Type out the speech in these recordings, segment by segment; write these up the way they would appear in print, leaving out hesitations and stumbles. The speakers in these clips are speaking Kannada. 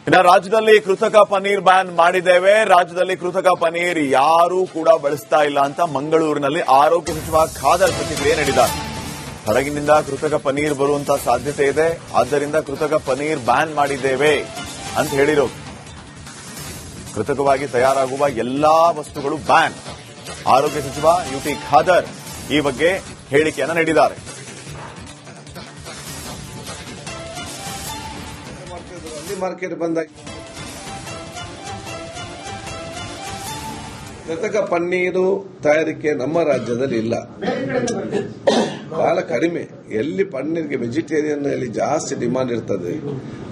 ಇನ್ನು ರಾಜ್ಯದಲ್ಲಿ ಕೃತಕ ಪನ್ನೀರ್ ಬ್ಯಾನ್ ಮಾಡಿದ್ದೇವೆ. ರಾಜ್ಯದಲ್ಲಿ ಕೃತಕ ಪನ್ನೀರ್ ಯಾರೂ ಕೂಡ ಬಳಸ್ತಾ ಇಲ್ಲ ಅಂತ ಮಂಗಳೂರಿನಲ್ಲಿ ಆರೋಗ್ಯ ಸಚಿವ ಖಾದರ್ ಪ್ರತಿಕ್ರಿಯೆ ನೀಡಿದ್ದಾರೆ. ಹೊರಗಿನಿಂದ ಕೃತಕ ಪನ್ನೀರ್ ಬರುವಂತಹ ಸಾಧ್ಯತೆ ಇದೆ, ಆದ್ದರಿಂದ ಕೃತಕ ಪನ್ನೀರ್ ಬ್ಯಾನ್ ಮಾಡಿದ್ದೇವೆ ಅಂತ ಹೇಳಿರೋದು. ಕೃತಕವಾಗಿ ತಯಾರಾಗುವ ಎಲ್ಲಾ ವಸ್ತುಗಳು ಬ್ಯಾನ್. ಆರೋಗ್ಯ ಸಚಿವ ಯುಟಿ ಖಾದರ್ ಈ ಬಗ್ಗೆ ಹೇಳಿಕೆಯನ್ನು ನೀಡಿದ್ದಾರೆ. ಮಾರ್ಕೆಟ್ ಬಂದಾಗ ಕೃತಕ ಪನ್ನೀರು ತಯಾರಿಕೆ ನಮ್ಮ ರಾಜ್ಯದಲ್ಲಿ ಇಲ್ಲ, ಬಹಳ ಕಡಿಮೆ. ಎಲ್ಲಿ ಪನ್ನೀರ್ಗೆ ವೆಜಿಟೇರಿಯನ್ ಅಲ್ಲಿ ಜಾಸ್ತಿ ಡಿಮಾಂಡ್ ಇರ್ತದೆ,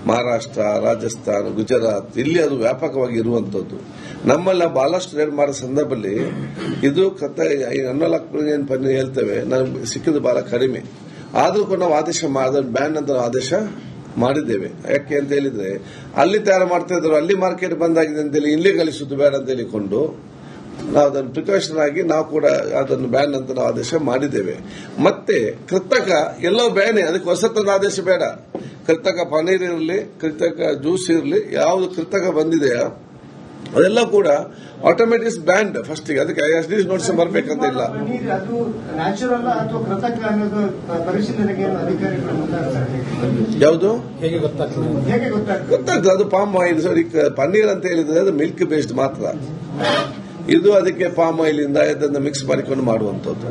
ಮಹಾರಾಷ್ಟ್ರ, ರಾಜಸ್ಥಾನ, ಗುಜರಾತ್, ಇಲ್ಲಿ ಅದು ವ್ಯಾಪಕವಾಗಿ ಇರುವಂತದ್ದು. ನಮ್ಮಲ್ಲಿ ಬಹಳಷ್ಟು ರೇಟ್ ಮಾಡೋ ಸಂದರ್ಭದಲ್ಲಿ ಇದು ಪನ್ನೀರ್ ಹೇಳ್ತೇವೆ, ನಮ್ಗೆ ಸಿಕ್ಕಿದ್ದು ಬಹಳ ಕಡಿಮೆ. ಆದ್ರೂ ಕೂಡ ನಾವು ಆದೇಶ ಬ್ಯಾನ್ ಅಂತ ಆದೇಶ ಮಾಡಿದ್ದೇವೆ. ಯಾಕೆ ಅಂತ ಹೇಳಿದ್ರೆ ಅಲ್ಲಿ ತಯಾರು ಮಾಡ್ತಾ ಇದ್ರು, ಅಲ್ಲಿ ಮಾರ್ಕೆಟ್ ಬಂದಾಗಿದೆ ಅಂತೇಳಿ ಇಲ್ಲಿ ಕಳಿಸುವುದು ಬೇಡ ಅಂತ ಹೇಳಿಕೊಂಡು ನಾವು ಅದನ್ನು ಪ್ರಿಕಾಷನ್ ಆಗಿ ನಾವು ಕೂಡ ಅದನ್ನು ಬ್ಯಾನ್ ಅಂತ ನಾವು ಆದೇಶ ಮಾಡಿದ್ದೇವೆ. ಮತ್ತೆ ಕೃತಕ ಎಲ್ಲೋ ಬ್ಯಾನ್, ಅದಕ್ಕೆ ಹೊಸತನ ಆದೇಶ ಬೇಡ. ಕೃತಕ ಪನ್ನೀರ್ ಇರಲಿ, ಕೃತಕ ಜ್ಯೂಸ್ ಇರಲಿ, ಯಾವುದು ಕೃತಕ ಬಂದಿದೆಯಾ ಅದೆಲ್ಲ ಕೂಡ ಆಟೋಮೆಟಿಕ್ ಬ್ಯಾಂಡ್ ಫಸ್ಟಿಗೆ. ಅದಕ್ಕೆ SDG ನೋಟಿಸ್ ಬರಬೇಕಂತ ಇಲ್ಲ. ಯಾವುದು ಗೊತ್ತಾಗ್ತದೆ, ಅದು ಪಾಮ್ ಆಯಿಲ್. ಪನ್ನೀರ್ ಅಂತ ಹೇಳಿದ್ರೆ ಅದು ಮಿಲ್ಕ್ ಬೇಸ್ಡ್ ಮಾತ್ರ. ಇದು ಅದಕ್ಕೆ ಪಾಮ್ ಆಯಿಲ್ ಇಂದ ಇದನ್ನು ಮಿಕ್ಸ್ ಮಾಡಿಕೊಂಡು ಮಾಡುವಂತದ್ದು.